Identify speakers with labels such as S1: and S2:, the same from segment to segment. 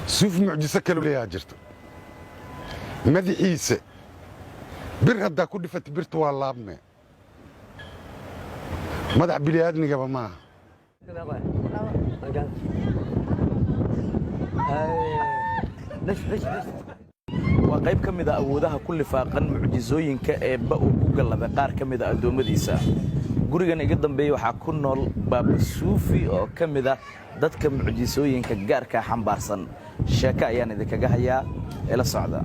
S1: suuf mucjiso kale leeyaha jirto madaxiisa bir haddaa ku dhifata birta waa laabme madax bini'aadmigaba maaha
S2: waa qayb ka mid a awoodaha ku lifaaqan mucjisooyinka eebba uu ku galladay qaar ka mid a addoommadiisa gurigan iga dambeeya waxaa ku nool baaba suufi oo ka mid a dadka mucjisooyinka gaarkaa xambaarsan sheeko ayaan idinkaga hayaa ila socda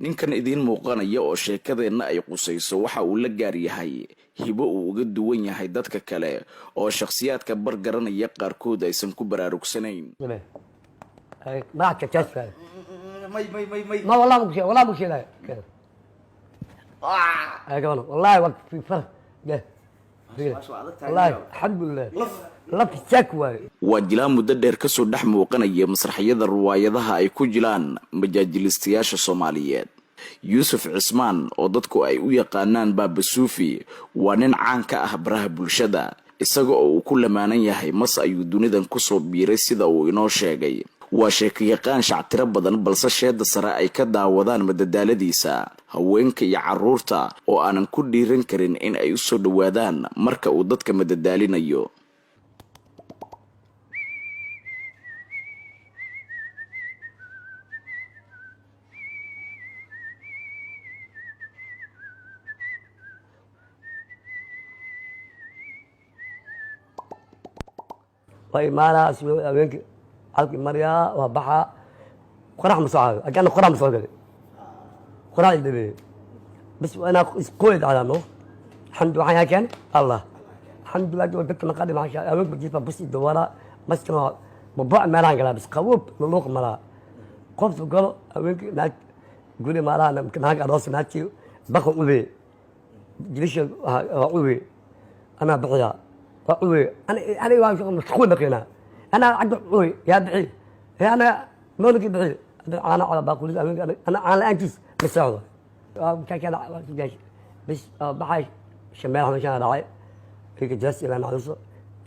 S2: ninkan idiin muuqanaya oo sheekadeenna ay qusayso waxa uu la gaar yahay hibo uu uga duwan yahay dadka kale oo shakhsiyaadka bargaranaya qaarkood aysan ku baraarugsanayn waa jilaa muddo dheer ka soo dhex muuqanaya masraxyada riwaayadaha ay ku jilaan majaajilistayaasha Soomaaliyeed yuusuf cismaan oo dadku ay u yaqaanaan baaba suufi waa nin caan ka ah baraha bulshada isaga oo uu ku lamaanan yahay mas ayuu dunidan ku soo biiray sida uu inoo sheegay waa sheekayaqaan shactiro badan balse sheeda sare ay ka daawadaan madadaaladiisa haweenka iyo carruurta oo aanan ku dhiiran karin in ay u soo dhowaadaan marka uu dadka madadaalinayo
S3: ما اسمه أبيك حلق مريا وبحا قرح مصعب أكان قرح مصعب قرح الدبي بس أنا قويت على نو الحمد لله كان الله الحمد لله قلت مقادم عشان أبيك بجيب بس الدوارة بس كنا مبوع مالان قلا بس قوب نلوق ملا قفت قال أبيك ناك قولي مالا أنا ممكن هاك أراس ناتي بخو أبي جليش أبي أنا بغيا أوي أنا مشغول بقينا أنا عند أوي يا دعي أنا مولك دعي أنا على بقول أنا على أنجز مساعدة كذا بس بعد شمال مشان راعي هيك جلست إلى نعرسه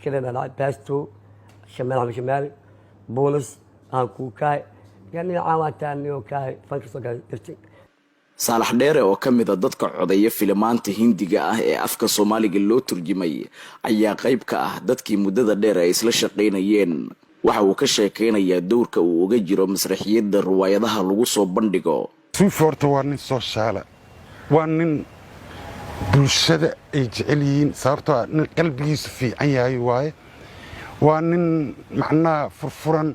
S3: كذا أنا باستو شمال شمال بونس كوكاي يعني عامة تاني وكاي فانكسو كاي
S2: saalax dheere oo ka mid a dadka codaya filimaanta hindiga ah ee afka Soomaaliga loo turjumay ayaa qayb ka ah dadkii muddada dheer ay isla shaqeynayeen waxa uu ka sheekeynayaa doorka uu uga jiro masraxiyada riwaayadaha lagu soo bandhigo
S1: suuforta waa nin soo shaala waa nin bulshada ay jecel yihiin sababtoo ah nin qalbigiisu fiican yahay waaye waa nin macnaha furfuran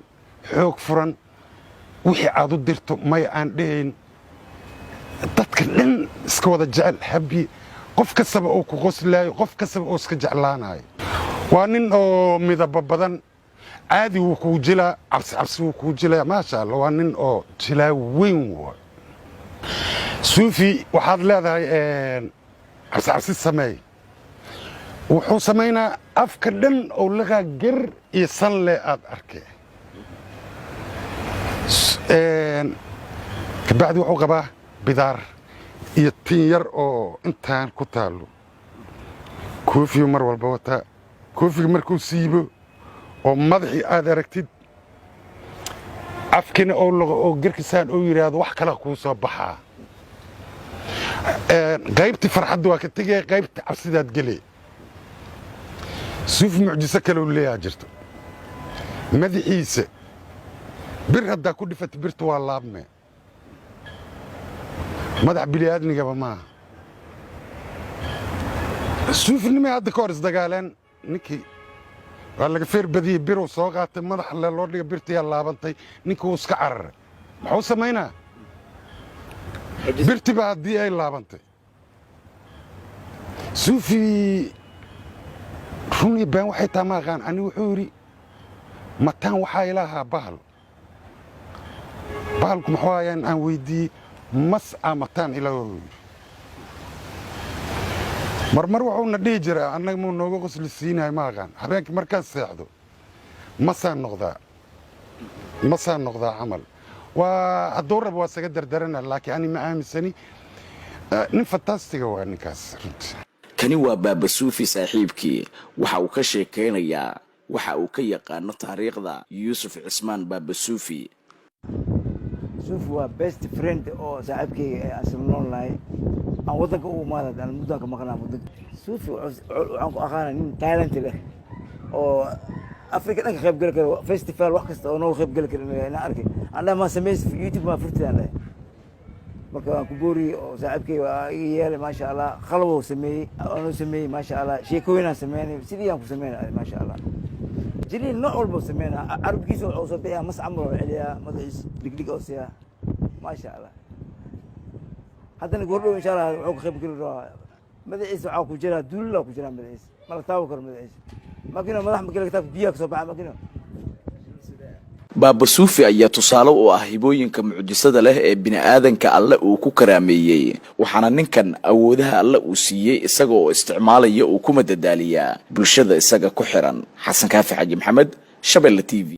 S1: xoog furan wixii aad u dirto may aan dhahayn dadka dhan iska wada jecel habi qof kastaba oo ku qoslaayo qof kastaba oo iska jeclaanayo waa nin oo midaba badan caadi uu ku jilaa cabsi uu ku jilaa maasha Allah waa nin oo jilaa weyn waa suufi waxaad leedahay cabsi sameey wuxuu sameynaa afka dhan oo laga gar iyo san le aad arkay kabacdi wuxuu qabaa bidaar iyo tin yar oo intaan ku taalo koofiyo mar walba wata koofiga markuu siibo oo madaxii aad aragtid afkina oo garkisaan oo yiraahdo wax kale ku soo baxaa qaybtii farxadda waa ka tagay qaybtii cabsidaad galay suuf mucjiso kale leeyaha jirto madaxiisa bir haddaa ku dhifata birta waa laabme madax bini'aadmigaba maaha suufinimay hadda ka hor isdagaaleen ninkii waa laga feer badiyey biruu soo qaatay madax le loo dhiga birtayaa laabantay ninkii uu iska cararay muxuu samaynaa birtiba haddii ay laabantay suufi run iyo been waxay taa ma aqaan ani wuxuu yidhi mataan waxaa ilaahaa bahalku muxuu ayaan aan weydiiyey mas amataan ilaa marmar wuxuuna dhihi jiraa annaga muu nooga qosli siinahay ma aqaan habeenkii markaad seexdo masaan noqdaa camal والدور أبغى سجدر درنا لكن أنا ما أمسني نفانتاستيكا وانكاس
S2: kani waa baaba suufi saaxiibkii waxa uu ka sheekeynayaa waxa uu ka yaqaano taariikhda yuusuf cismaan baaba suufi
S4: suufi waa best friend oo saaxiibkii asal nool lahay aan wadanka ugu maadad aan mudanka maqnaa wadanka suufi waxaan ku aqaana nin talent leh oo afrika dhanka qayb gali karo festival wax kasta oo noo qayb gali karo inaan arkay aan ma sameys youtube ma furtaan leh marka waan ku boori oo saaxiibkay waa iga yeelay maasha Allah qalabo sameeyay oo sameeyay maasha Allah sheekooyin sameeyay sidii aan ku sameeyay maasha Allah jilin nooc walba sameeyay arabkiisa oo soo bixiyay mas amro celiya madax digdig oo siya maasha Allah haddana goordhow insha Allah wuxuu qayb gali doonaa madaxiisa waxa ku jira duulla ku jira madaxiisa ma la taawo karo madaxiisa maakina madax ma gali kartaa biyo ka soo baxay maakina
S2: baaba suufi ayaa tusaale u ah hibooyinka mucjisada leh ee bini'aadanka alle uu ku karaameeyey waxaana ninkan awoodaha alle uu siiyey isaga oo isticmaalaya uu ku madadaaliyaa bulshada isaga ku xiran xasan kaafi xaji maxamed Shabeelle TV